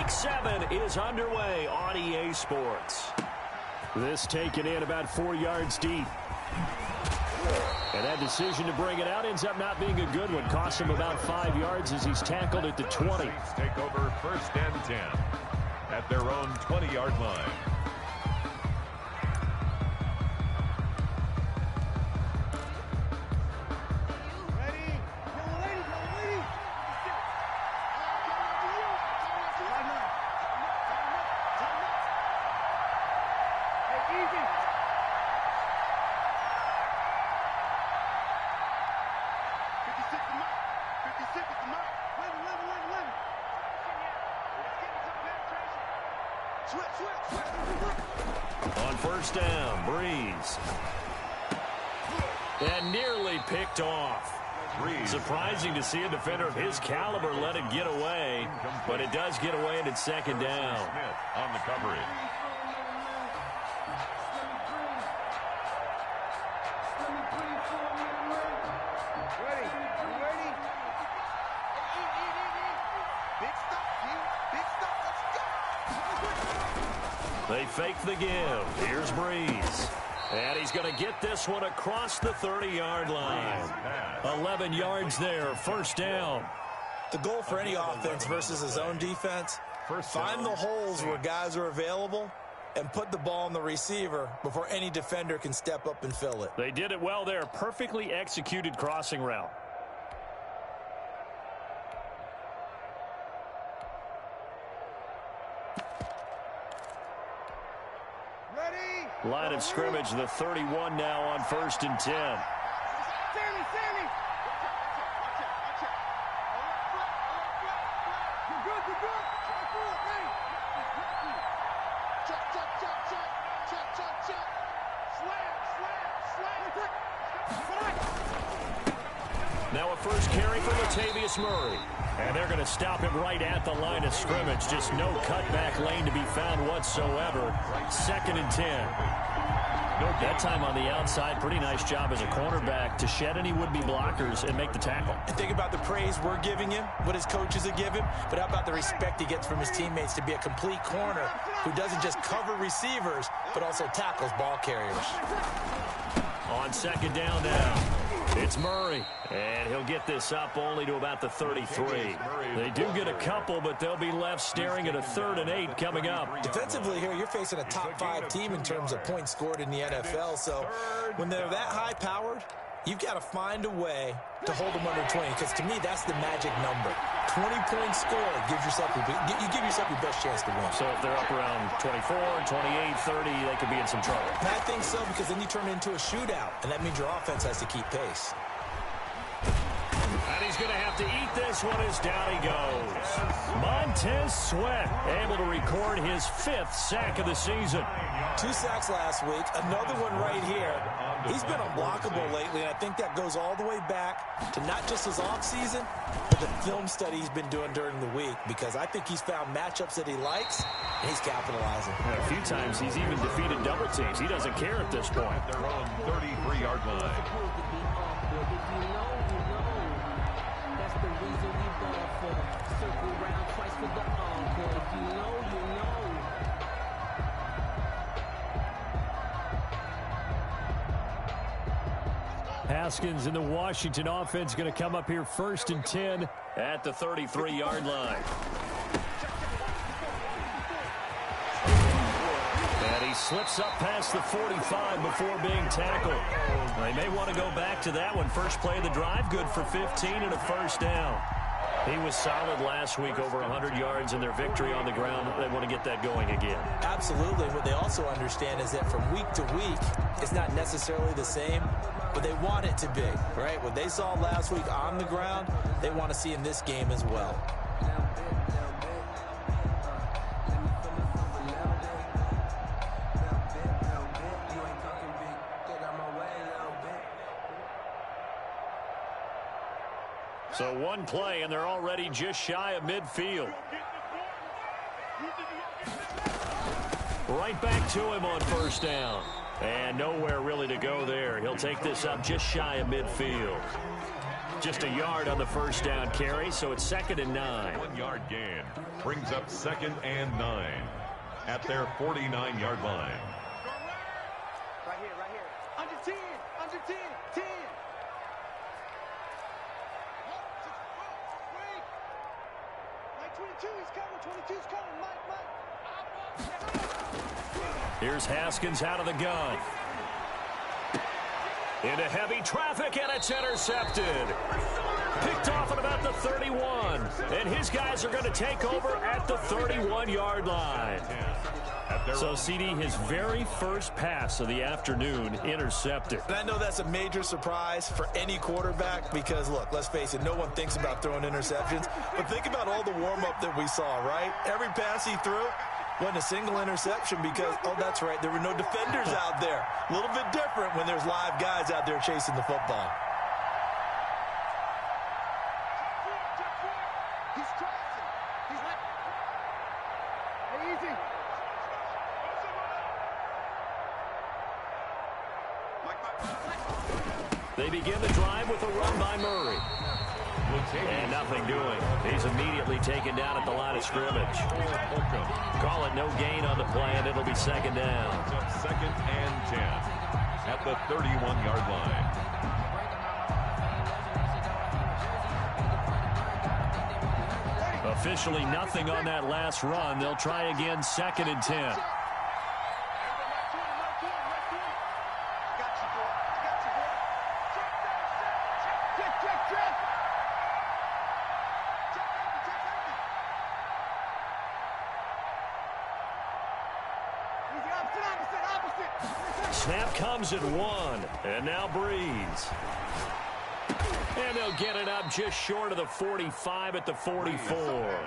Week 7 is underway on EA Sports. This taken in about 4 yards deep. And that decision to bring it out ends up not being a good one. Cost him about 5 yards as he's tackled at the 20. Saints take over 1st and 10 at their own 20-yard line. On 1st down, Breeze. And nearly picked off. Surprising to see a defender of his caliber let it get away, but it does get away and it's 2nd down. Smith on the coverage. They fake the give. Here's Breeze. And he's going to get this one across the 30-yard line. 11 yards there, 1st down. The goal for any offense versus his own defense, find the holes where guys are available and put the ball on the receiver before any defender can step up and fill it. They did it well there. Perfectly executed crossing route. Line of scrimmage, the 31 now on 1st and 10. Now a first carry for Latavius Murray. And they're going to stop him right at the line of scrimmage. Just no cutback lane to be found whatsoever. 2nd and 10. That time on the outside, pretty nice job as a cornerback to shed any would-be blockers and make the tackle. And think about the praise we're giving him, what his coaches are giving, but how about the respect he gets from his teammates to be a complete corner who doesn't just cover receivers, but also tackles ball carriers. On 2nd down now, it's Murray. And he'll get this up only to about the 33. They do get a couple, but they'll be left staring at a 3rd and 8 coming up. Defensively here, you're facing a top 5 team in terms of points scored in the NFL. So when they're that high-powered, you've got to find a way to hold them under 20. Because to me, that's the magic number. 20 points scored gives yourself you give yourself your best chance to win. So if they're up around 24, 28, 30, they could be in some trouble. And I think so, because then you turn it into a shootout, and that means your offense has to keep pace. And he's going to have to eat this one as down he goes. Montez Sweat able to record his 5th sack of the season. 2 sacks last week, another one right here. He's been unblockable lately, and I think that goes all the way back to not just his offseason, but the film study he's been doing during the week, because I think he's found matchups that he likes, and he's capitalizing. A few times he's even defeated double teams. He doesn't care at this point. Their own 33-yard line. Haskins and the Washington offense going to come up here 1st and 10 at the 33-yard line. And he slips up past the 45 before being tackled. They may want to go back to that one. First play of the drive, good for 15 and a 1st down. He was solid last week, over 100 yards in their victory on the ground. They want to get that going again. Absolutely. What they also understand is that from week to week, it's not necessarily the same, but they want it to be, right? What they saw last week on the ground, they want to see in this game as well. So one play, and they're already just shy of midfield. Right back to him on 1st down. And nowhere really to go there. He'll take this up just shy of midfield. Just a yard on the first down carry, so it's 2nd and 9. 1 yard gain brings up 2nd and 9 at their 49-yard line. Right here. Under 10, 10. Mike 22, he's coming, 22's coming, Mike. Here's Haskins out of the gun. Into heavy traffic, and it's intercepted. Picked off at about the 31. And his guys are going to take over at the 31-yard line. So, CD, his very first pass of the afternoon intercepted. And I know that's a major surprise for any quarterback because, look, let's face it, no one thinks about throwing interceptions. But think about all the warm-up that we saw, right? Every pass he threw wasn't a single interception because, oh, that's right, there were no defenders out there. A little bit different when there's live guys out there chasing the football. He's crossing. He's like, hey, easy. They begin the drive with a run by Murray. And nothing doing. He's immediately taken down at the line of scrimmage. Call it no gain on the play, and it'll be 2nd down. 2nd and 10 at the 31-yard line. Officially nothing on that last run. They'll try again, 2nd and 10. Snap comes at 1, and now Breeze. And they'll get it up just short of the 45 at the 44.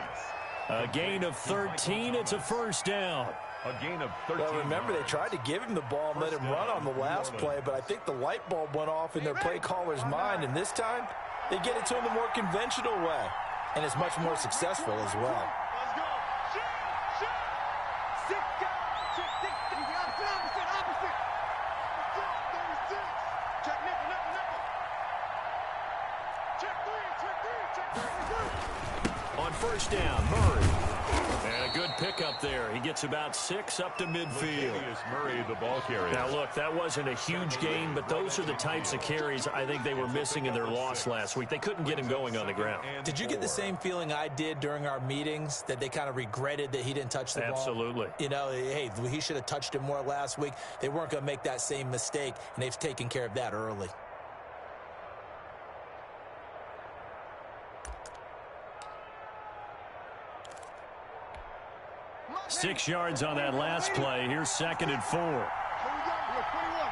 A gain of 13. It's a first down. A gain of 13. Well, remember, they tried to give him the ball and let him run on the last play, but I think the light bulb went off in their play caller's mind, and this time they get it to him the more conventional way, and it's much more successful as well. On first down, Murray. And a good pickup there. He gets about 6 up to midfield. Murray, the ball carrier. Now, look, that wasn't a huge gain, but those are the types of carries I think they were missing in their loss last week. They couldn't get him going on the ground. Did you get the same feeling I did during our meetings, that they kind of regretted that he didn't touch the ball? Absolutely. You know, hey, he should have touched it more last week. They weren't going to make that same mistake, and they've taken care of that early. Six yards on that last play. Here's 2nd and 4. Here we go. 21.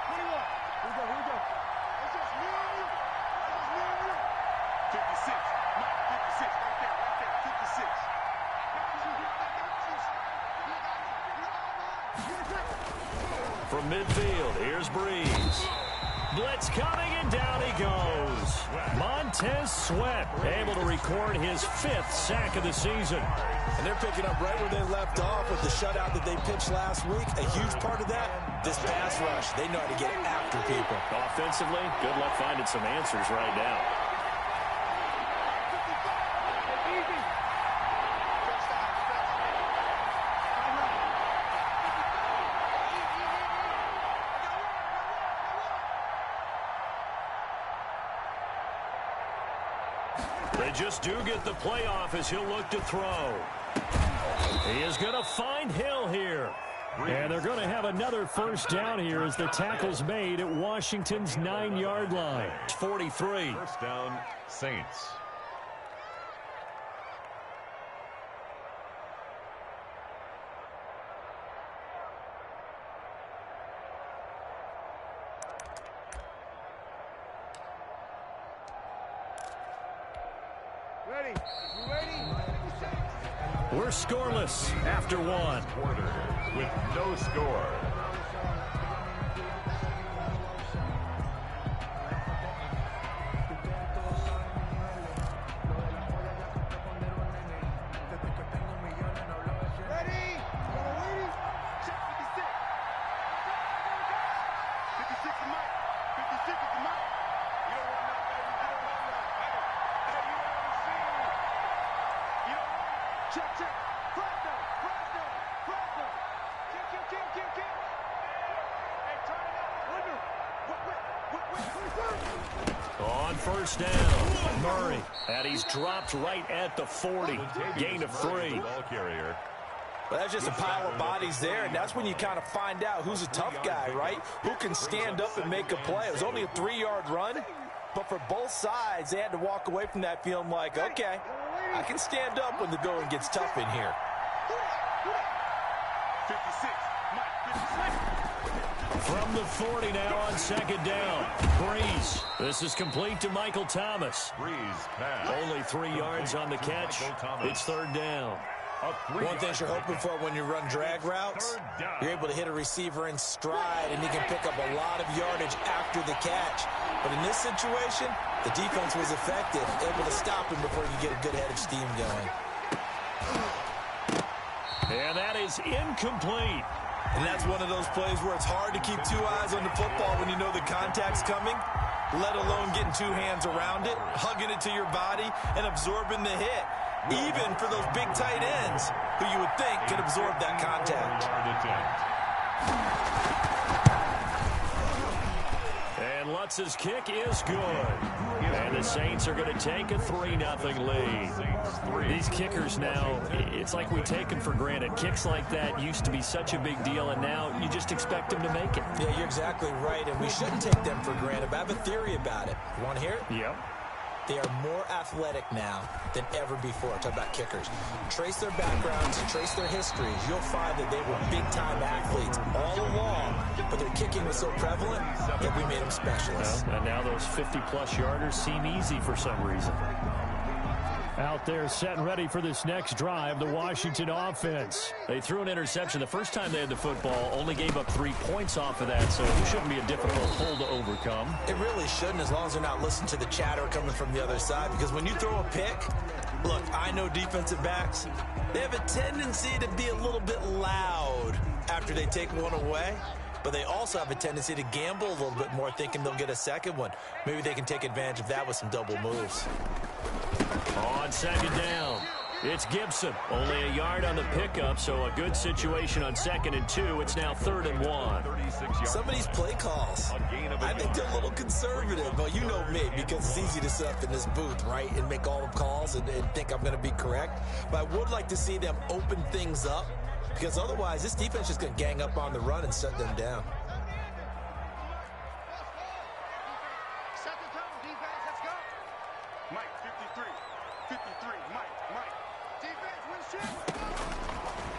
Here we go. It's just me and you. 56. Mike, 56. Right there. 56. From midfield, here's Breeze. Blitz coming, and down he goes. Montez Sweat able to record his 5th sack of the season. And they're picking up right where they left off with the shutout that they pitched last week. A huge part of that, this pass rush. They know how to get after people. Offensively, good luck finding some answers right now. They just do get the playoff as he'll look to throw. He is going to find Hill here. And they're going to have another first down here as the tackle's made at Washington's 9-yard line. 43. First down, Saints. Ready? You ready? We're scoreless after 1. Quarter with no score. Ready? Check 56. On first down, Murray. And he's dropped right at the 40. Gain of 3. Well, that's just a pile of bodies there, and that's when you kind of find out who's a tough guy, right? Who can stand up and make a play. It was only a 3-yard run, but for both sides, they had to walk away from that feeling like, okay, I can stand up when the going gets tough in here. 56. From the 40 now on second down. Breeze. This is complete to Michael Thomas. Breeze pass. Only 3 yards on the catch. It's third down. One thing you're hoping for when you run drag routes, you're able to hit a receiver in stride, and he can pick up a lot of yardage after the catch. But in this situation, the defense was effective, able to stop him before you get a good head of steam going. And that is incomplete. And that's one of those plays where it's hard to keep 2 eyes on the football when you know the contact's coming, let alone getting 2 hands around it, hugging it to your body, and absorbing the hit. Even for those big tight ends who you would think could absorb that contact. And Lutz's kick is good. And the Saints are going to take a 3-0 lead. These kickers now, it's like we take them for granted. Kicks like that used to be such a big deal, and now you just expect them to make it. Yeah, you're exactly right, and we shouldn't take them for granted. But I have a theory about it. You want to hear it? Yep. They are more athletic now than ever before. Talk about kickers. Trace their backgrounds, trace their histories. You'll find that they were big-time athletes all along, but their kicking was so prevalent that we made them specialists. Well, and now those 50-plus yarders seem easy for some reason. Out there set and ready for this next drive, the Washington offense. They threw an interception the first time they had the football, only gave up 3 points off of that, so it shouldn't be a difficult hole to overcome. It really shouldn't, as long as they're not listening to the chatter coming from the other side, because when you throw a pick, look, I know defensive backs, they have a tendency to be a little bit loud after they take one away, but they also have a tendency to gamble a little bit more, thinking they'll get a second one. Maybe they can take advantage of that with some double moves. On second down, it's Gibson. Only a yard on the pickup, so a good situation on 2nd and 2. It's now 3rd and 1. Some of these play calls, I think they're a little conservative. But you know me, because it's easy to sit up in this booth, right, and make all the calls and think I'm going to be correct. But I would like to see them open things up, because otherwise this defense is just going to gang up on the run and shut them down.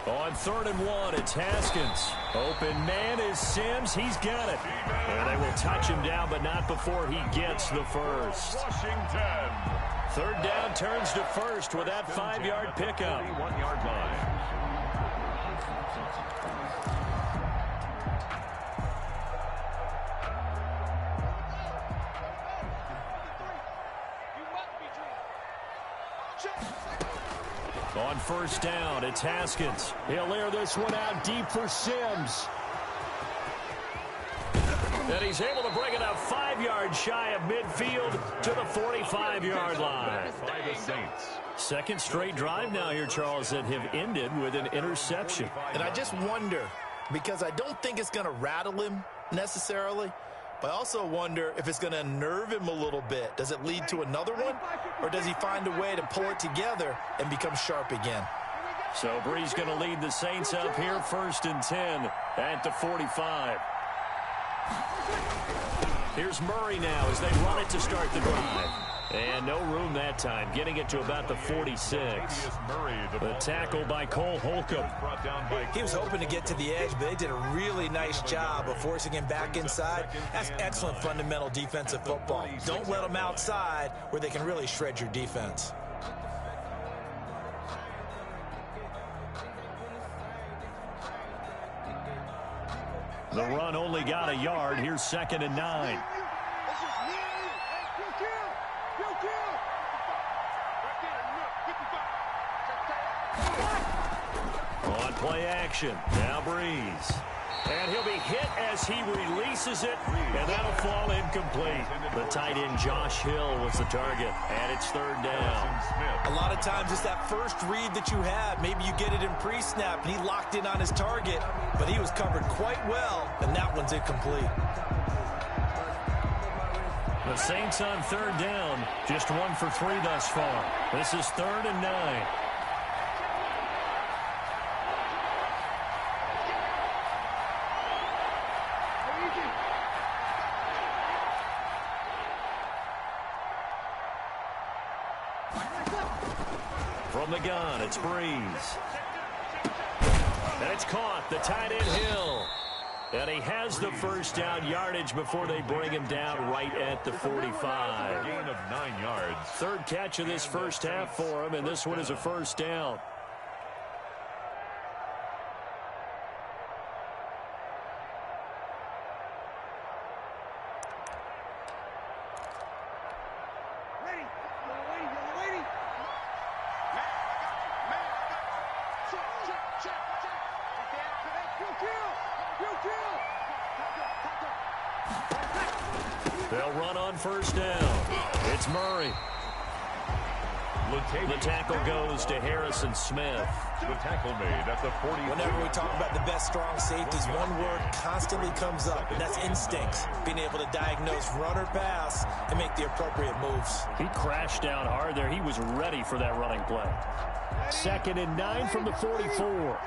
On 3rd and 1, it's Haskins. Open man is Sims. He's got it. And they will touch him down, but not before he gets the first. Washington. 3rd down turns to first with that 5-yard pickup. 1-yard line. On 1st down, it's Haskins. He'll air this one out deep for Sims. And he's able to bring it up 5 yards shy of midfield to the 45-yard line. By the Saints. Second straight drive now here, Charles, that have ended with an interception. And I just wonder, because I don't think it's going to rattle him necessarily, but I also wonder if it's going to unnerve him a little bit. Does it lead to another one, or does he find a way to pull it together and become sharp again? So Breeze going to lead the Saints up here, 1st and 10 at the 45. Here's Murray now as they run it to start the drive. And no room that time, getting it to about the 46. The tackle by Cole Holcomb. He was hoping to get to the edge, but they did a really nice job of forcing him back inside. That's excellent fundamental defensive football. Don't let them outside where they can really shred your defense. The run only got a yard. Here's 2nd and 9. On play action, now Breeze. And he'll be hit as he releases it, and that'll fall incomplete. The tight end Josh Hill was the target, and it's third down. A lot of times it's that first read that you have. Maybe you get it in pre-snap, and he locked in on his target, but he was covered quite well, and that one's incomplete. The Saints on third down, just 1 for 3 thus far. This is 3rd and 9. From the gun, it's Breeze. And it's caught, the tight end Hill. And he has the first down yardage before they bring him down right at the 45. Gain of 9 yards. Third catch of this first half for him, and this one is a first down. They'll run on first down. It's Murray. The tackle goes to Harrison Smith. The tackle made at the 40. Whenever we talk about the best strong safeties, one word constantly comes up, and that's instincts. Being able to diagnose run or pass and make the appropriate moves. He crashed down hard there. He was ready for that running play. 2nd and 9 from the 44.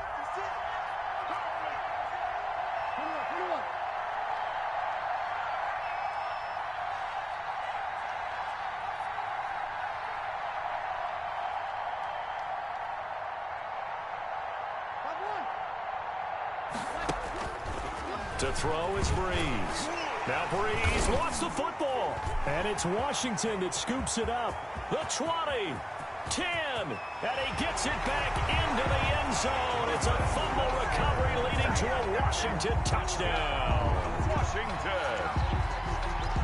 To throw is Breeze. Now Breeze wants the football. And it's Washington that scoops it up. The 20, 10, and he gets it back into the end zone. It's a fumble recovery leading to a Washington touchdown. Washington.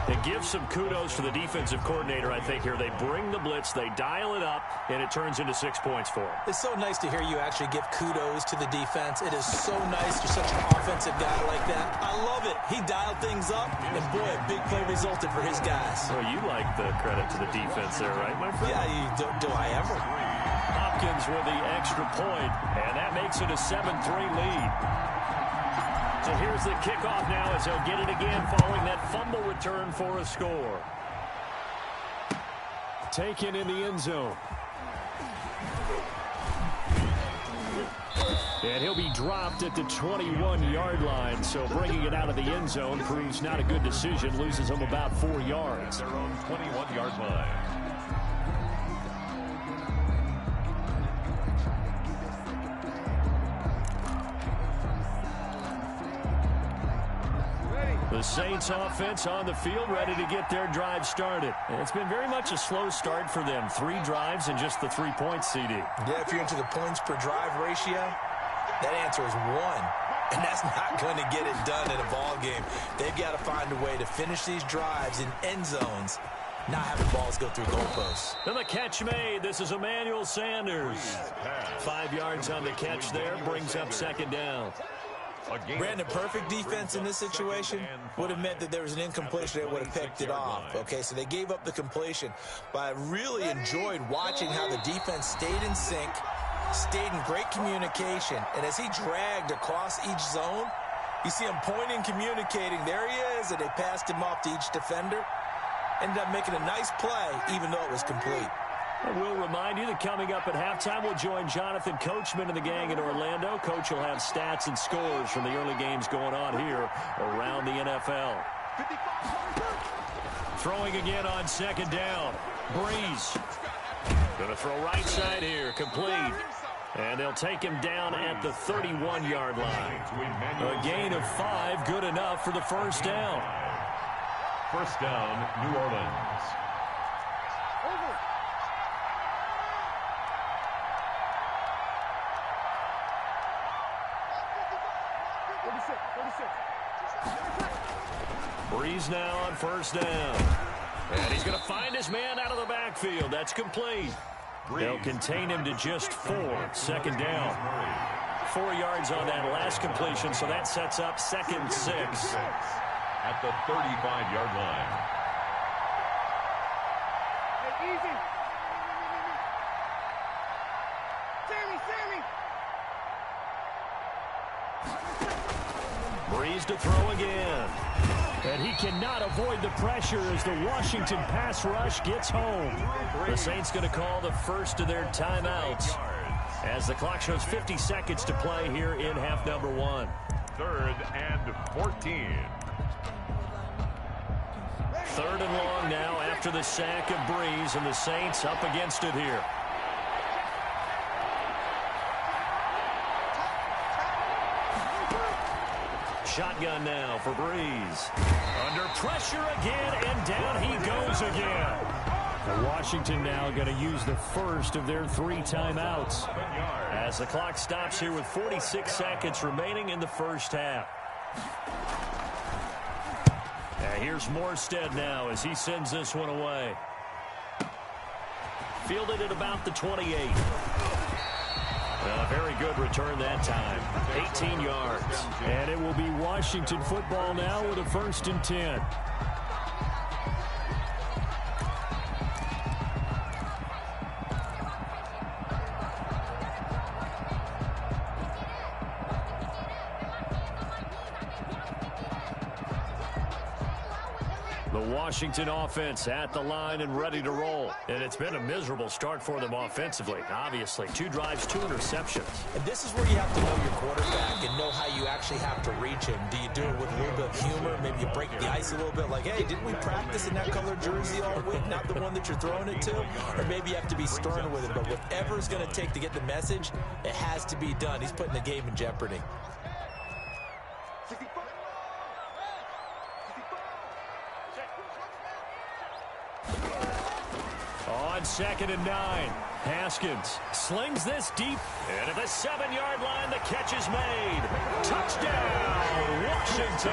It gives some kudos to the defensive coordinator, I think, here. They bring the blitz, they dial it up, and it turns into 6 points for him. It's so nice to hear you actually give kudos to the defense. It is so nice. You're such an offensive guy like that. I love it. He dialed things up, and boy, a big play resulted for his guys. Well, you like the credit to the defense there, right, my friend? Yeah, do I ever? Hopkins with the extra point, and that makes it a 7-3 lead. So here's the kickoff now as they'll get it again following that fumble return for a score. Taken in the end zone. And he'll be dropped at the 21-yard line, so bringing it out of the end zone proves not a good decision. Loses him about 4 yards. Their own 21-yard line. The Saints offense on the field ready to get their drive started. And it's been very much a slow start for them. 3 drives and just the 3 points, CD. Yeah, if you're into the points per drive ratio, that answer is 1. And that's not going to get it done in a ball game. They've got to find a way to finish these drives in end zones, not having balls go through goalposts. And the catch made. This is Emmanuel Sanders. 5 yards on the catch there. Brings up 2nd down. Brandon, perfect defense in this situation would have meant that there was an incompletion. They would have picked it off. Okay, so they gave up the completion. But I really enjoyed watching how the defense stayed in sync, stayed in great communication. And as he dragged across each zone, you see him pointing, communicating. There he is, and they passed him off to each defender. Ended up making a nice play, even though it was complete. I will remind you that coming up at halftime, we'll join Jonathan Coachman and the gang in Orlando. Coach will have stats and scores from the early games going on here around the NFL. Throwing again on 2nd down. Breeze. Going to throw right side here. Complete. And they'll take him down at the 31-yard line. A gain of 5, good enough for the first down. First down, New Orleans. Breeze now on first down. And he's going to find his man out of the backfield. That's complete. They'll contain him to just 4. 2nd down. 4 yards on that last completion, so that sets up 2nd and 6. At the 35-yard line. Hey, easy. Sammy. Breeze to throw again. And he cannot avoid the pressure as the Washington pass rush gets home. The Saints going to call the first of their timeouts as the clock shows 50 seconds to play here in half number 1. 3rd and 14. 3rd and long now after the sack of Breeze, and the Saints up against it here. Shotgun now for Breeze. Under pressure again, and down he goes again. Washington now going to use the first of their 3 timeouts as the clock stops here with 46 seconds remaining in the first half. Here's Morstead now as he sends this one away. Fielded at about the 28. A very good return that time. 18 yards. And it will be Washington football now with a 1st and 10. Washington offense at the line and ready to roll. And it's been a miserable start for them offensively. Obviously, 2 drives, 2 interceptions. And this is where you have to know your quarterback and know how you actually have to reach him. Do you do it with a little bit of humor? Maybe you break the ice a little bit like, hey, didn't we practice in that colored jersey all week? Not the one that you're throwing it to? Or maybe you have to be stern with it. But whatever it's going to take to get the message, it has to be done. He's putting the game in jeopardy. On 2nd and 9, Haskins slings this deep, and at the 7-yard line, the catch is made. Touchdown, Washington!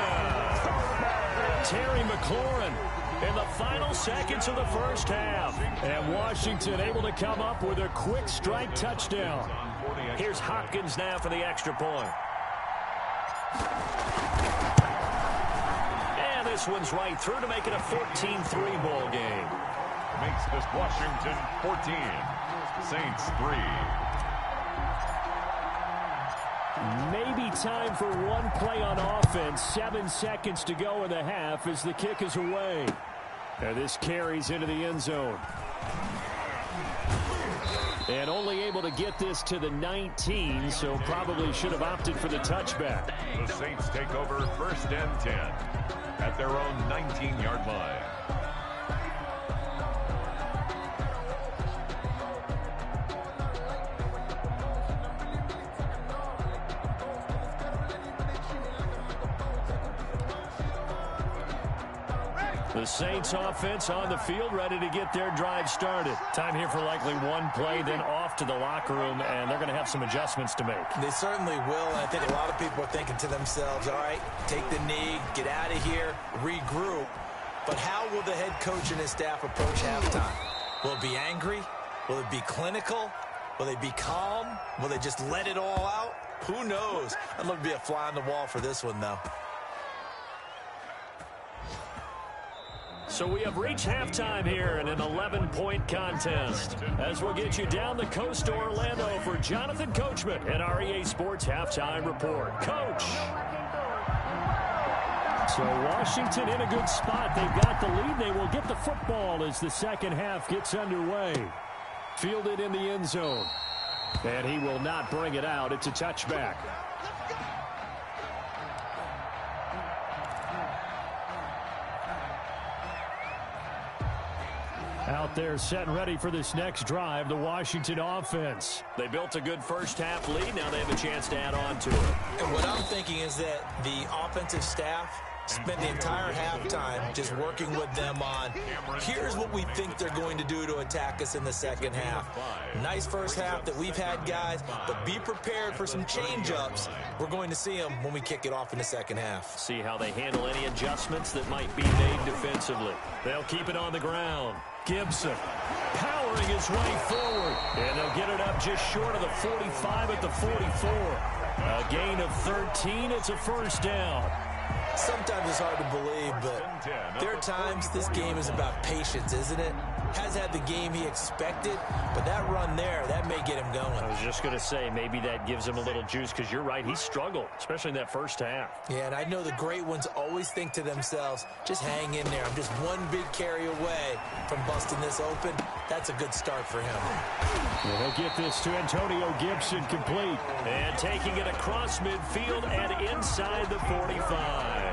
Terry McLaurin in the final seconds of the first half. And Washington able to come up with a quick strike touchdown. Here's Hopkins now for the extra point. And this one's right through to make it a 14-3 ball game. Makes this Washington 14, Saints 3. Maybe time for one play on offense. 7 seconds to go in the half as the kick is away. And this carries into the end zone. And only able to get this to the 19, so probably should have opted for the touchback. The Saints take over 1st and 10 at their own 19-yard line. The Saints offense on the field, ready to get their drive started. Time here for likely one play, then off to the locker room, and they're going to have some adjustments to make. They certainly will, and I think a lot of people are thinking to themselves, all right, take the knee, get out of here, regroup. But how will the head coach and his staff approach halftime? Will it be angry? Will it be clinical? Will they be calm? Will they just let it all out? Who knows? I'd love to be a fly on the wall for this one, though. So we have reached halftime here in an 11-point contest. As we'll get you down the coast to Orlando for Jonathan Coachman and our EA Sports Halftime Report. Coach! So Washington in a good spot. They've got the lead. They will get the football as the second half gets underway. Fielded in the end zone. And he will not bring it out. It's a touchback. Out there set and ready for this next drive, the Washington offense. They built a good first half lead. Now they have a chance to add on to it. And what I'm thinking is that the offensive staff spent the entire halftime just working with them on, here's what we think they're going to do to attack us in the second half. Nice first half that we've had, guys, but be prepared for some change-ups. We're going to see them when we kick it off in the second half. See how they handle any adjustments that might be made defensively. They'll keep it on the ground. Gibson powering his way forward. And they'll get it up just short of the 45 at the 44. A gain of 13. It's a first down. Sometimes it's hard to believe, but there are times this game is about patience, isn't it? Has had the game he expected, but that run there, that may get him going. I was just going to say, maybe that gives him a little juice, because you're right, he struggled, especially in that first half. Yeah, and I know the great ones always think to themselves, just hang in there. I'm just one big carry away from busting this open. That's a good start for him. Well, they'll get this to Antonio Gibson, complete. And taking it across midfield and inside the 45.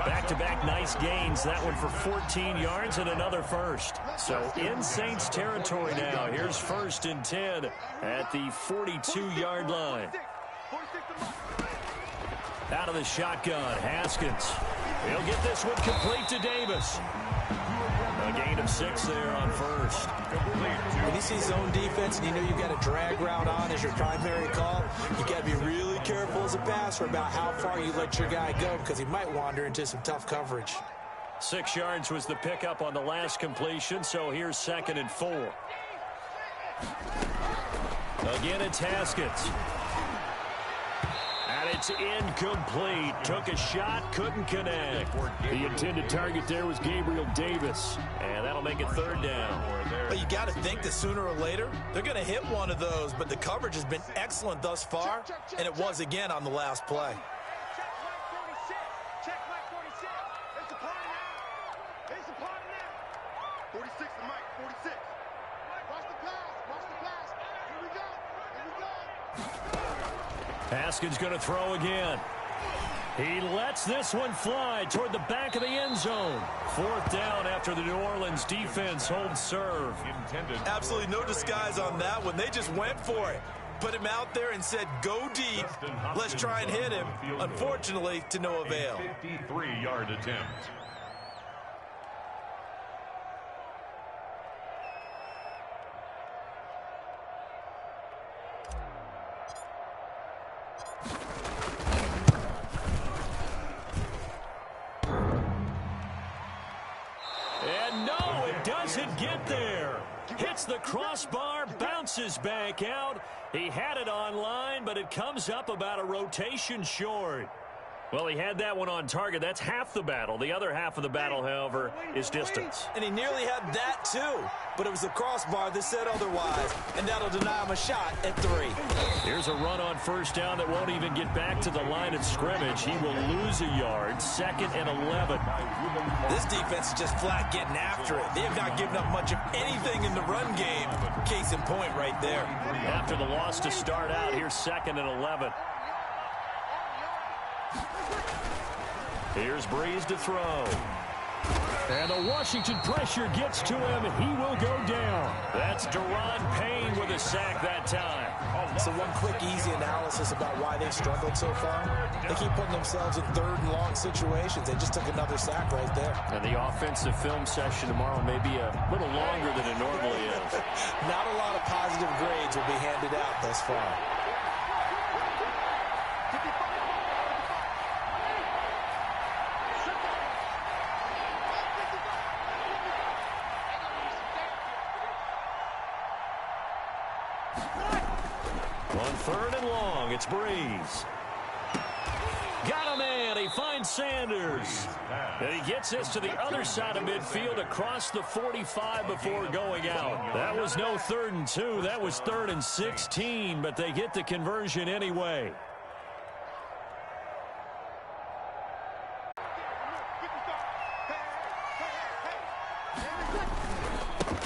Back-to-back nice gains. That one for 14 yards and another first. So in Saints territory now. Here's 1st and 10 at the 42-yard line. Out of the shotgun, Haskins. He'll get this one complete to Davis. A gain of 6 there on first. When you see zone defense and you know you've got a drag route on as your primary call, you got to be really careful as a passer about how far you let your guy go, because he might wander into some tough coverage. 6 yards was the pickup on the last completion, so here's 2nd and 4. Again, it's Haskins. And it's incomplete. Took a shot, couldn't connect. The intended target there was Gabriel Davis. And that'll make it 3rd down. But you got to think that sooner or later, they're going to hit one of those. But the coverage has been excellent thus far, and it was again on the last play. Check Mike 46. It's a party now. It's a party now. 46 to Mike, 46. Watch the pass. Watch the pass. Here we go. Here we go. Haskins going to throw again. He lets this one fly toward the back of the end zone. 4th down after the New Orleans defense holds serve. Absolutely no disguise on that one. They just went for it. Put him out there and said, go deep. Let's try and hit him. Unfortunately, to no avail. 53-yard attempt. And no, it doesn't get there. Hits the crossbar, bounces back out. He had it on line, but it comes up about a rotation short. Well, he had that one on target. That's half the battle. The other half of the battle, however, is distance. And he nearly had that, too. But it was the crossbar that said otherwise, and that'll deny him a shot at 3. Here's a run on 1st down that won't even get back to the line of scrimmage. He will lose a yard. 2nd and 11. This defense is just flat getting after it. They have not given up much of anything in the run game. Case in point right there. After the loss to start out, here's 2nd and 11. Here's Breeze to throw. And the Washington pressure gets to him. He will go down. That's Daron Payne with a sack that time. So one quick, easy analysis about why they've struggled so far. They keep putting themselves in 3rd and long situations. They just took another sack right there. And the offensive film session tomorrow may be a little longer than it normally is. Not a lot of positive grades will be handed out thus far. On 3rd and long, it's Breeze. Got a man. He finds Sanders. And he gets this to the other side of midfield across the 45 before going out. That was no 3rd and 2. That was 3rd and 16, but they get the conversion anyway.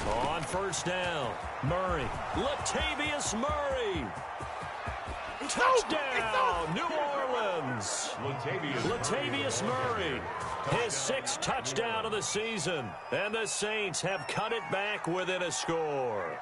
On 1st down, Murray. Latavius Murray. Touchdown, New Orleans. Latavius Murray, his 6th touchdown of the season. And the Saints have cut it back within a score.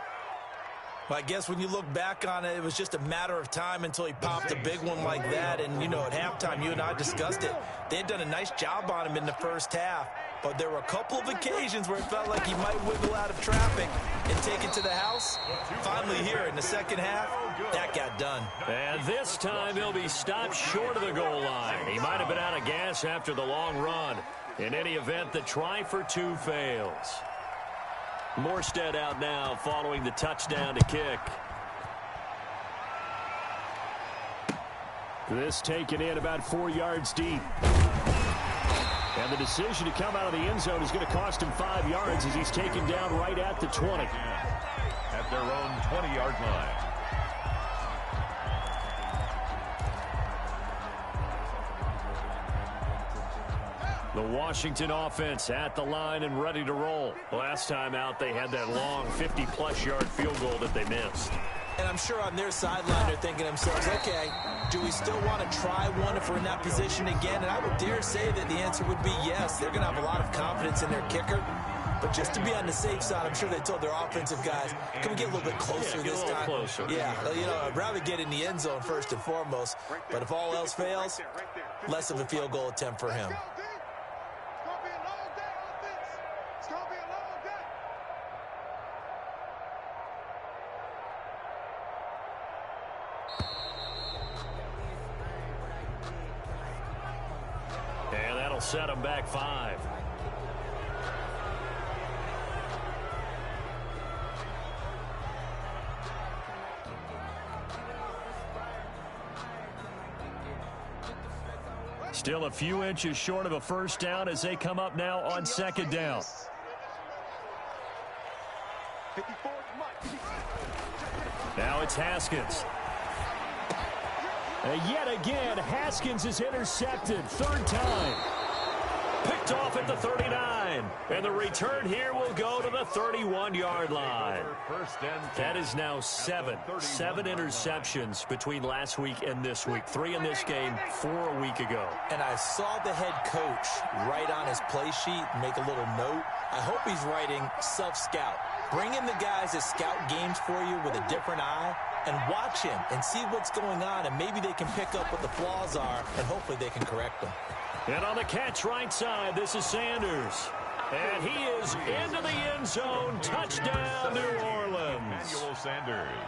Well, I guess when you look back on it, it was just a matter of time until he popped a big one like that. And, you know, at halftime, you and I discussed it. They had done a nice job on him in the first half. But there were a couple of occasions where it felt like he might wiggle out of traffic and take it to the house. Finally here in the second half, that got done. And this time he'll be stopped short of the goal line. He might have been out of gas after the long run. In any event, the try for 2 fails. Morstead out now following the touchdown to kick. This taken in about 4 yards deep. And the decision to come out of the end zone is going to cost him 5 yards as he's taken down right at the 20. At their own 20-yard line. The Washington offense at the line and ready to roll. Last time out, they had that long 50-plus yard field goal that they missed. And I'm sure on their sideline they're thinking to themselves, okay, do we still want to try one if we're in that position again? And I would dare say that the answer would be yes. They're going to have a lot of confidence in their kicker. But just to be on the safe side, I'm sure they told their offensive guys, can we get a little bit closer this time? Closer. Yeah, you know, I'd rather get in the end zone first and foremost. But if all else fails, less of a field goal attempt for him. And that'll set him back 5. Still a few inches short of a first down as they come up now on second down. Now it's Haskins. And yet again, Haskins is intercepted. 3rd time. Picked off at the 39. And the return here will go to the 31-yard line. That is now 7 interceptions between last week and this week. 3 in this game, 4 a week ago. And I saw the head coach write on his play sheet, make a little note. I hope he's writing self-scout. Bring in the guys that scout games for you with a different eye and watch him and see what's going on, and maybe they can pick up what the flaws are, and hopefully they can correct them. And on the catch right side, this is Sanders. And he is into the end zone. Touchdown, New Orleans.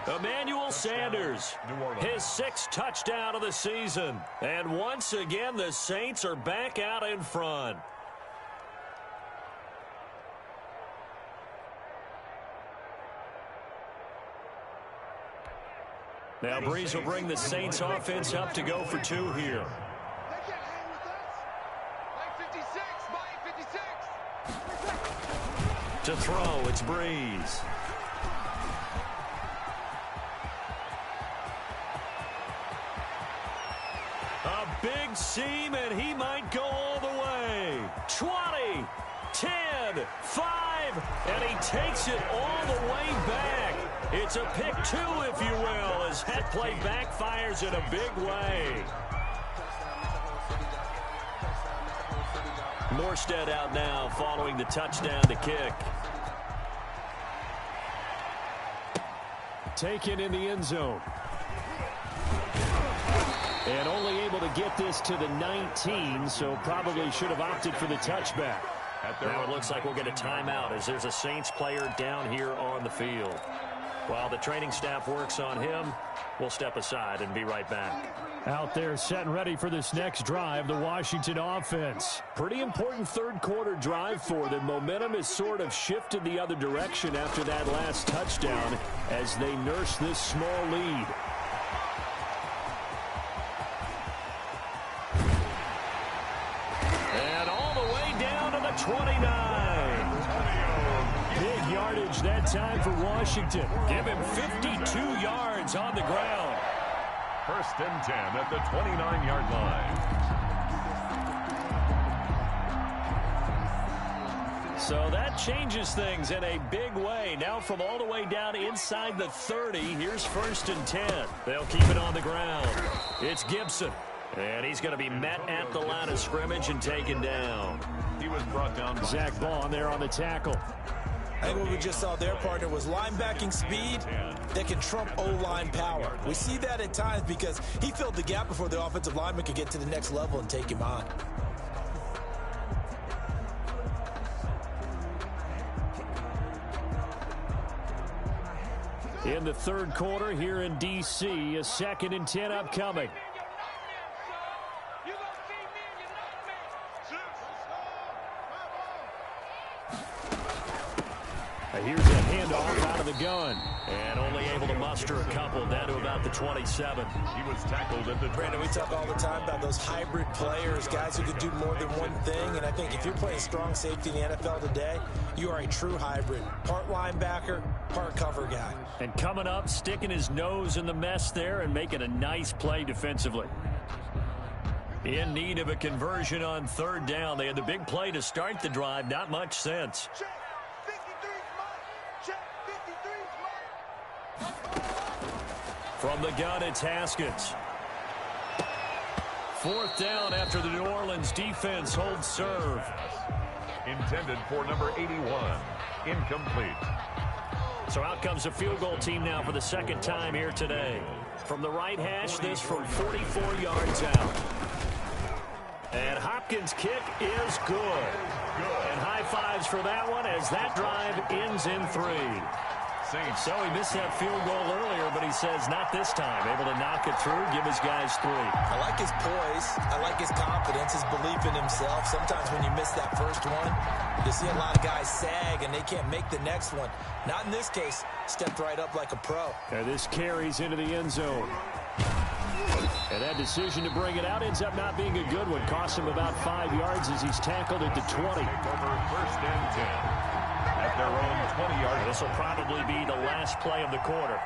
Emmanuel Sanders. His 6th touchdown of the season. And once again, the Saints are back out in front. Now Breeze will bring the Saints offense up to go for 2 here. To throw, it's Breeze. A big seam, and he might go all the way. 20, 10, 5, and he takes it all the way back. It's a pick 2, if you will, as that play backfires in a big way. Morstead out now following the touchdown to kick. Taken in the end zone. And only able to get this to the 19, so probably should have opted for the touchback. Now it looks like we'll get a timeout as there's a Saints player down here on the field. While the training staff works on him, we'll step aside and be right back. Out there set and ready for this next drive, the Washington offense. Pretty important third quarter drive for them. Momentum has sort of shifted the other direction after that last touchdown as they nurse this small lead. And all the way down to the 29. Big yardage that time for Washington. Give him 52 yards on the ground. 1st and 10 at the 29-yard line. So that changes things in a big way. Now from all the way down inside the 30, here's 1st and 10. They'll keep it on the ground. It's Gibson. And he's going to be met at the line of scrimmage and taken down. He was brought down by Zach Bond there on the tackle. I think what we just saw their partner was linebacking speed that can trump O-line power. We see that at times because he filled the gap before the offensive lineman could get to the next level and take him on. In the third quarter here in D.C., a 2nd and 10 upcoming. Here's a handoff out of the gun. And only able to muster a couple, down to about the 27. He was tackled at the... Brandon, we talk all the time about those hybrid players, guys who could do more than one thing. And I think if you're playing strong safety in the NFL today, you are a true hybrid. Part linebacker, part cover guy. And coming up, sticking his nose in the mess there and making a nice play defensively. In need of a conversion on third down. They had the big play to start the drive. Not much sense. Check. 53's mine. Check. 53's mine. From the gun, it's Haskins. Fourth down after the New Orleans defense holds serve. Intended for number 81. Incomplete. So out comes a field goal team now for the second time here today. From the right hash, this from 44 yards out. And Hopkins' kick is good. And high fives for that one as that drive ends in 3. So he missed that field goal earlier, but he says not this time. Able to knock it through, give his guys 3. I like his poise. I like his confidence, his belief in himself. Sometimes when you miss that first one, you see a lot of guys sag and they can't make the next one. Not in this case. Stepped right up like a pro. And this carries into the end zone. And that decision to bring it out ends up not being a good one. Cost him about 5 yards as he's tackled at the 20. Over first and 10 at their own 20-yard. This will probably be the last play of the quarter.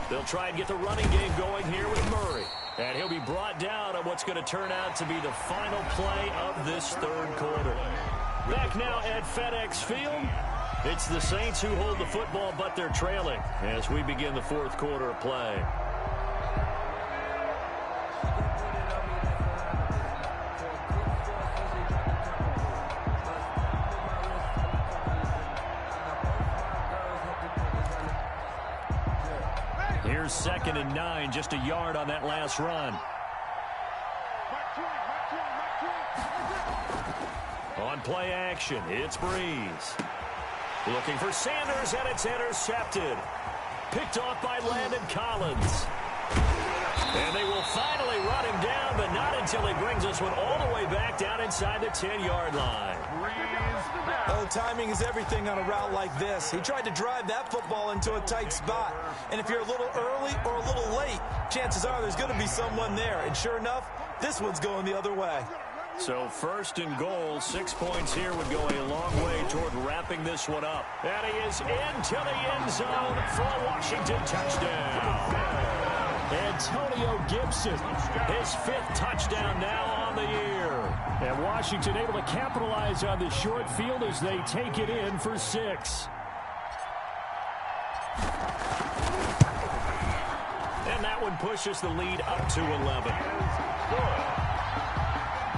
They'll try and get the running game going here with Murray. And he'll be brought down on what's going to turn out to be the final play of this third quarter. Back now at FedEx Field. It's the Saints who hold the football, but they're trailing as we begin the fourth quarter of play. Here's 2nd and 9, just a yard on that last run. On play action, it's Breeze. Looking for Sanders, and it's intercepted. Picked off by Landon Collins. And they will finally run him down, but not until he brings this one all the way back down inside the 10-yard line. Oh, timing is everything on a route like this. He tried to drive that football into a tight spot. And if you're a little early or a little late, chances are there's going to be someone there. And sure enough, this one's going the other way. So 1st and goal, 6 points here would go a long way toward wrapping this one up. And he is into the end zone for a Washington touchdown. Antonio Gibson, his 5th touchdown now on the year. And Washington able to capitalize on the short field as they take it in for 6. And that one pushes the lead up to 11.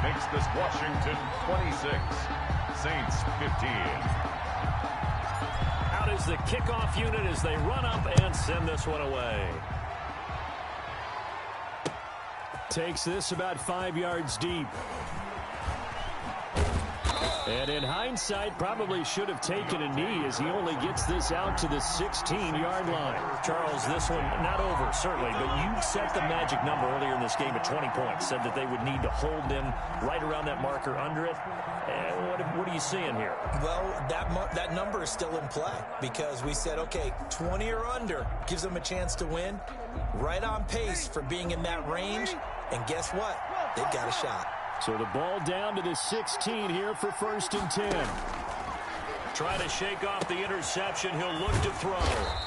Makes this Washington 26, Saints 15. Out is the kickoff unit as they run up and send this one away. Takes this about 5 yards deep. And in hindsight, probably should have taken a knee as he only gets this out to the 16-yard line. Charles, this one not over, certainly, but you set the magic number earlier in this game at 20 points. Said that they would need to hold them right around that marker under it. What are you seeing here? Well, that number is still in play because we said, okay, 20 or under gives them a chance to win. Right on pace for being in that range. And guess what? They've got a shot. So the ball down to the 16 here for 1st and 10. Try to shake off the interception. He'll look to throw.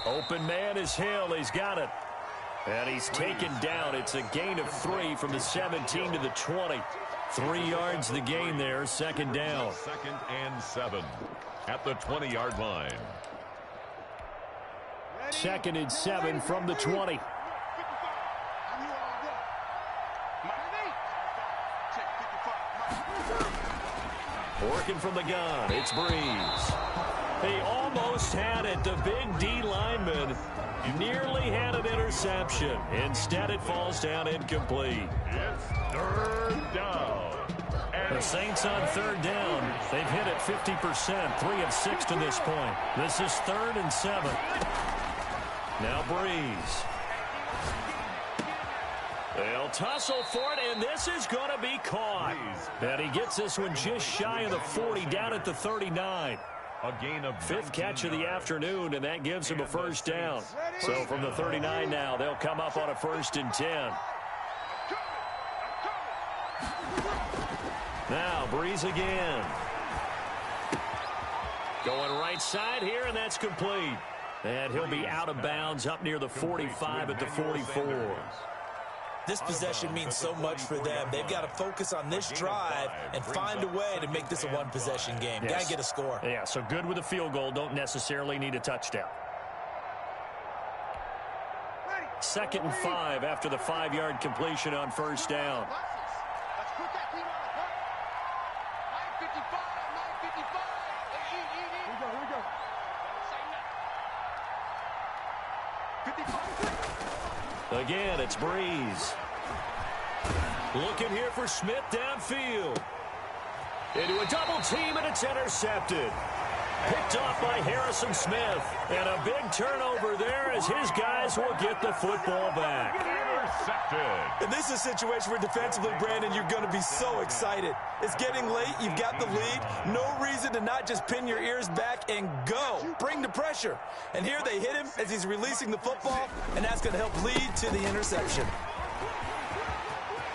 Open man is Hill. He's got it. And he's taken down. It's a gain of 3 from the 17 to the 20. 3 yards the gain there. 2nd down. 2nd and 7 at the 20-yard line. 2nd and 7 from the 20. Working from the gun, it's Breeze. He almost had it. The big D lineman nearly had an interception. Instead, it falls down incomplete. It's 3rd down. The Saints on 3rd down. They've hit it 50%, 3 of 6 to this point. This is 3rd and 7. Now Breeze. They'll tussle for it, and this is going to be caught. And he gets this one just shy of the 40, down at the 39. A gain of 5th catch of the afternoon, and that gives him a first down. So from the 39 now, they'll come up on a 1st and 10. Now, Breeze again. Going right side here, and that's complete. And he'll be out of bounds up near the 45 at the 44. This possession means so much for them. They've got to focus on this drive and find a way to make this a one-possession game. Yes. Got to get a score. Yeah, so good with a field goal. Don't necessarily need a touchdown. 2nd and 5 after the 5-yard completion on 1st down. Let's put that team on the front. 9:55. Here we go. 55. Again, it's Breeze. Looking here for Smith downfield. Into a double team, and it's intercepted. Picked off by Harrison Smith. And a big turnover there as his guys will get the football back. intercepted. And this is a situation where defensively, Brandon, you're going to be so excited. It's getting late. You've got the lead. No reason to not just pin your ears back and go. Bring the pressure. And here they hit him as he's releasing the football, and that's going to help lead to the interception.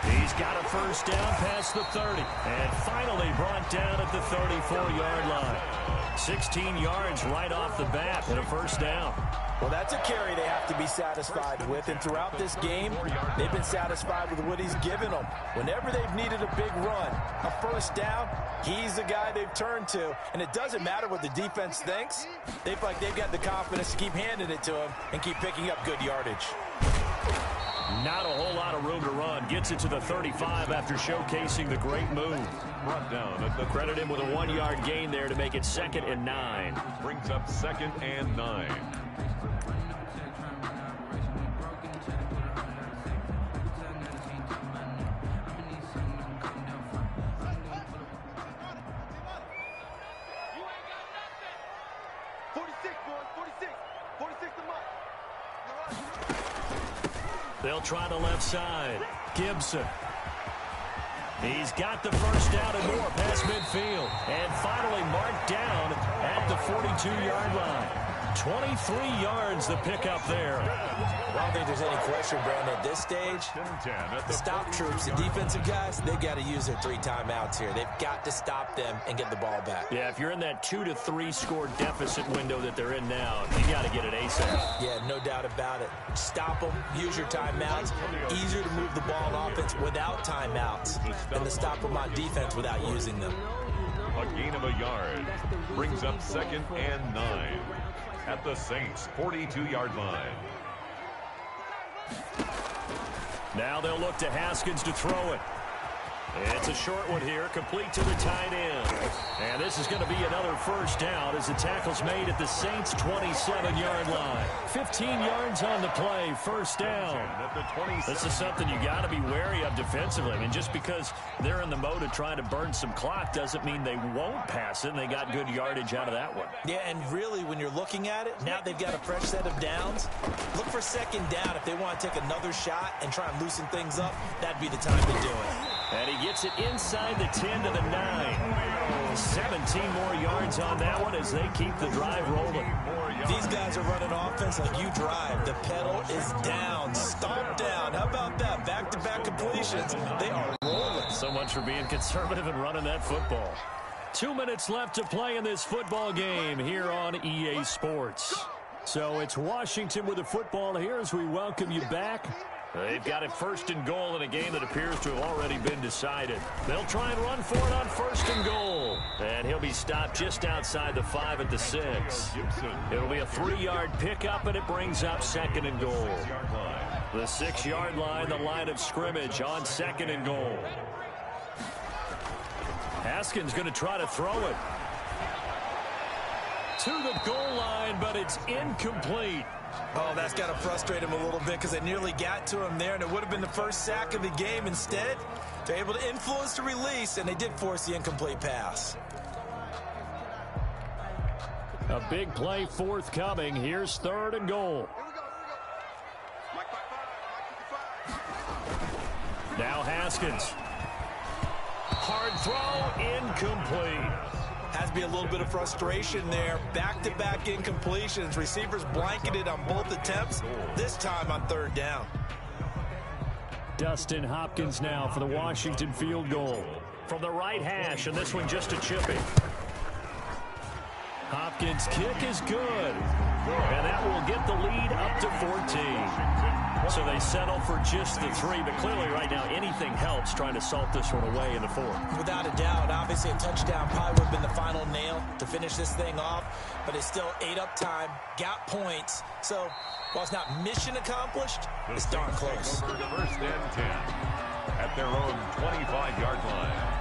He's got a first down past the 30. And finally brought down at the 34-yard line. 16 yards right off the bat and a first down. Well, that's a carry they have to be satisfied with. And throughout this game, they've been satisfied with what he's given them. Whenever they've needed a big run, a first down, he's the guy they've turned to. And it doesn't matter what the defense thinks. They feel like they've got the confidence to keep handing it to him and keep picking up good yardage. Not a whole lot of room to run. Gets it to the 35 after showcasing the great move. Brought down at the Credit him with a 1-yard gain there to make it 2nd and 9. brings up 2nd and 9. They'll try the left side. Gibson. He's got the first down and more past midfield. And finally marked down at the 42-yard line. 23 yards the pickup there. I don't think there's any question, Brandon, at this stage. The stop troops, the defensive guys, they've got to use their 3 timeouts here. They've got to stop them and get the ball back. Yeah, if you're in that 2 to 3 score deficit window that they're in now, you got to get it ASAP. Yeah, no doubt about it. Stop them, use your timeouts. Easier to move the ball on offense without timeouts than to stop them on defense without using them. A gain of a yard brings up 2nd and 9 at the Saints' 42-yard line. Now they'll look to Haskins to throw it. It's a short one here, complete to the tight end. And this is going to be another first down as the tackle's made at the Saints' 27-yard line. 15 yards on the play, first down. This is something you got to be wary of defensively. I mean, just because they're in the mode of trying to burn some clock doesn't mean they won't pass it, and they got good yardage out of that one. Yeah, and really, when you're looking at it, now they've got a fresh set of downs. Look for 2nd down. If they want to take another shot and try and loosen things up, that'd be the time to do it. And he gets it inside the 10 to the 9. 17 more yards on that one as they keep the drive rolling. These guys are running offense like you drive. The pedal is down, stomp down. How about that? Back-to-back completions. They are rolling. So much for being conservative and running that football. 2 minutes left to play in this football game here on EA Sports. So it's Washington with the football here as we welcome you back. They've got it 1st and goal in a game that appears to have already been decided. They'll try and run for it on 1st and goal. And he'll be stopped just outside the 5 at the 6. It'll be a 3-yard pickup, and it brings up 2nd and goal. The 6-yard line, the line of scrimmage on 2nd and goal. Haskins going to try to throw it to the goal line, but it's incomplete. Oh, that's got to frustrate him a little bit because they nearly got to him there, and it would have been the first sack of the game. Instead, they're able to influence the release, and they did force the incomplete pass. A big play forthcoming. Here's 3rd and goal. Now Haskins. Hard throw, incomplete. Has to be a little bit of frustration there. Back-to-back incompletions. Receivers blanketed on both attempts, this time on third down. Dustin Hopkins now for the Washington field goal. From the right hash, and this one just a chipping. Hopkins' kick is good. And that will get the lead up to 14. So they settle for just the 3, but clearly right now anything helps trying to salt this one away in the 4th. Without a doubt, obviously a touchdown probably would have been the final nail to finish this thing off, but it's still ate up time, got points. So while it's not mission accomplished, it's darn close. First and 10 at their own 25-yard line.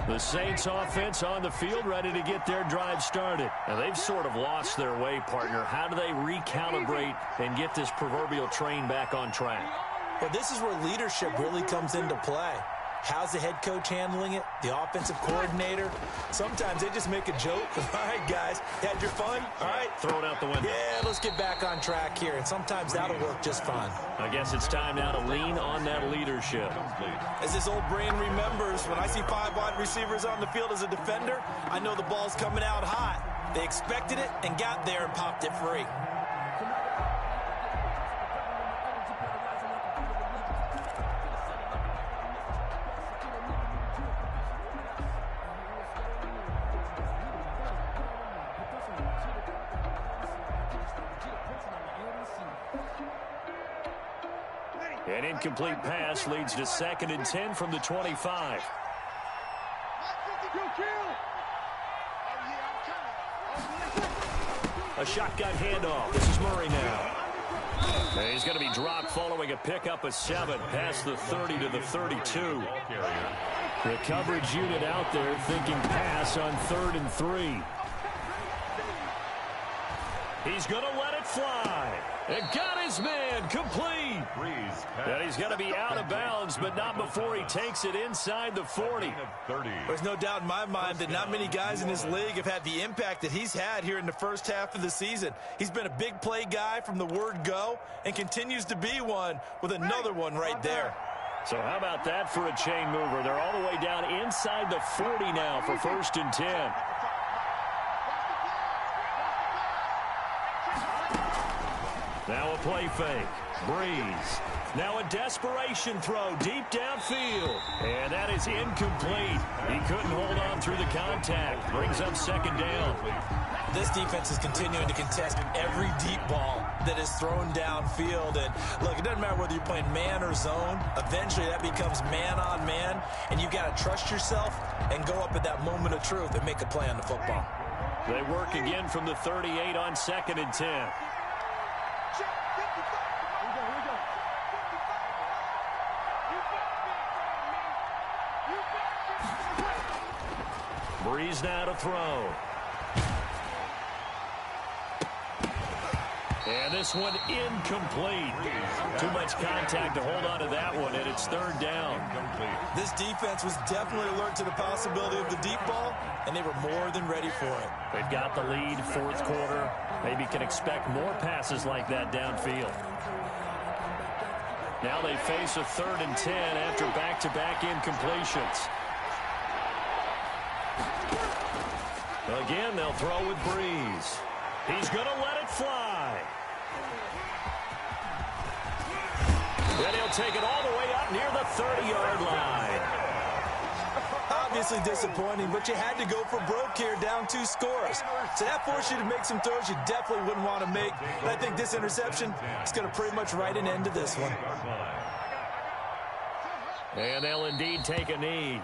The Saints offense on the field ready to get their drive started. And they've sort of lost their way, partner. How do they recalibrate and get this proverbial train back on track? Well, this is where leadership really comes into play. How's the head coach handling it? The offensive coordinator? Sometimes they just make a joke. All right, guys, had your fun? All right. Throw it out the window. Yeah, let's get back on track here. And sometimes that'll work just fine. I guess it's time now to lean on that leadership. As this old brain remembers, when I see 5 wide receivers on the field as a defender, I know the ball's coming out hot. They expected it and got there and popped it free. An incomplete pass leads to 2nd and 10 from the 25. A shotgun handoff. This is Murray now. And he's going to be dropped following a pickup of 7 past the 30 to the 32. The coverage unit out there thinking pass on 3rd and 3. He's going to let it fly. And got his man complete. And he's going to be out of bounds, but not before he takes it inside the 40. There's no doubt in my mind that not many guys in this league have had the impact that he's had here in the first half of the season. He's been a big play guy from the word go and continues to be one with another one right there. So how about that for a chain mover? They're all the way down inside the 40 now for 1st and 10. Now a play fake. Breeze. Now a desperation throw deep downfield. And that is incomplete. He couldn't hold on through the contact. Brings up 2nd down. This defense is continuing to contest every deep ball that is thrown downfield. And look, it doesn't matter whether you're playing man or zone. Eventually that becomes man on man. And you've got to trust yourself and go up at that moment of truth and make a play on the football. They work again from the 38 on 2nd and 10. Breeze now to throw. And this one incomplete. Too much contact to hold on to that one, and it's 3rd down. This defense was definitely alert to the possibility of the deep ball, and they were more than ready for it. They've got the lead, 4th quarter. Maybe can expect more passes like that downfield. Now they face a 3rd and 10 after back-to-back incompletions. Again, they'll throw with Breeze. He's going to let it fly. Then he'll take it all the way up near the 30-yard line. Obviously disappointing, but you had to go for broke here, down 2 scores. So that forced you to make some throws you definitely wouldn't want to make. And I think this interception is going to pretty much write an end to this one. And they'll indeed take a knee.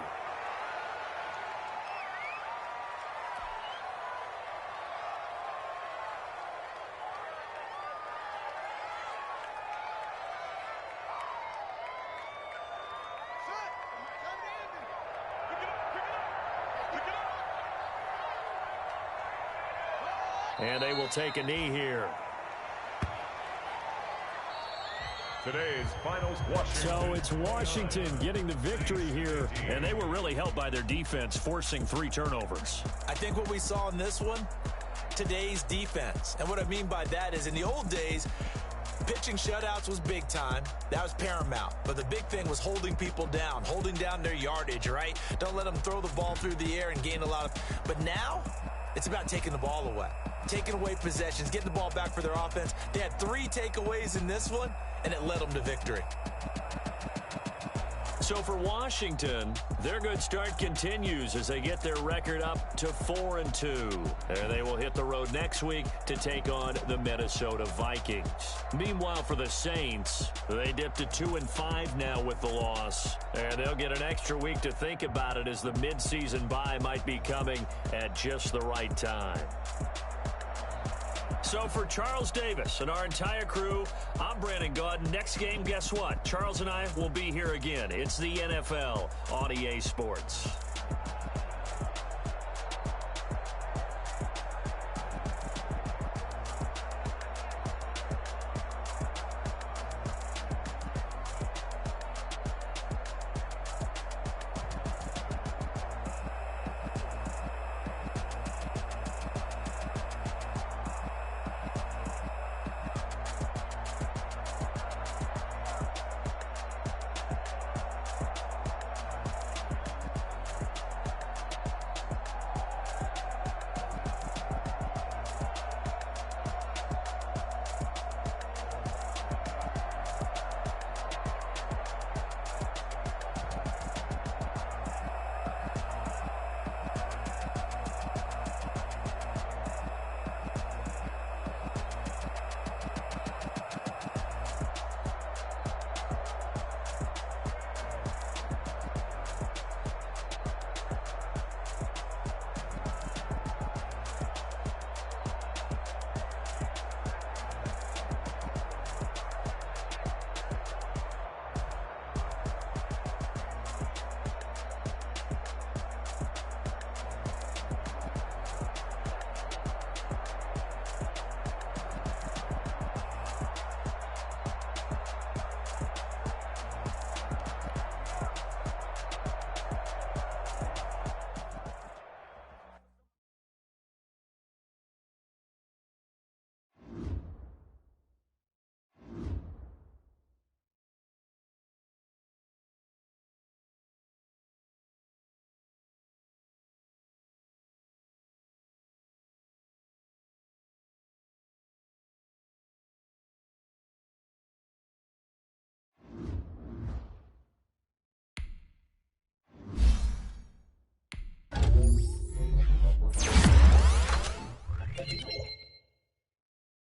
And they will take a knee here. Today's finals, Washington. So it's Washington getting the victory here. And they were really helped by their defense, forcing 3 turnovers. I think what we saw in this one, today's defense. And what I mean by that is in the old days, pitching shutouts was big time. That was paramount. But the big thing was holding people down, holding down their yardage, right? Don't let them throw the ball through the air and gain a lot of... But now, it's about taking the ball away. Taking away possessions, getting the ball back for their offense. They had 3 takeaways in this one, and it led them to victory. So for Washington, their good start continues as they get their record up to 4-2. And they will hit the road next week to take on the Minnesota Vikings. Meanwhile, for the Saints, they dipped to 2-5 now with the loss. And they'll get an extra week to think about it as the midseason bye might be coming at just the right time. So for Charles Davis and our entire crew, I'm Brandon Gaudin. Next game, guess what? Charles and I will be here again. It's the NFL on EA Sports.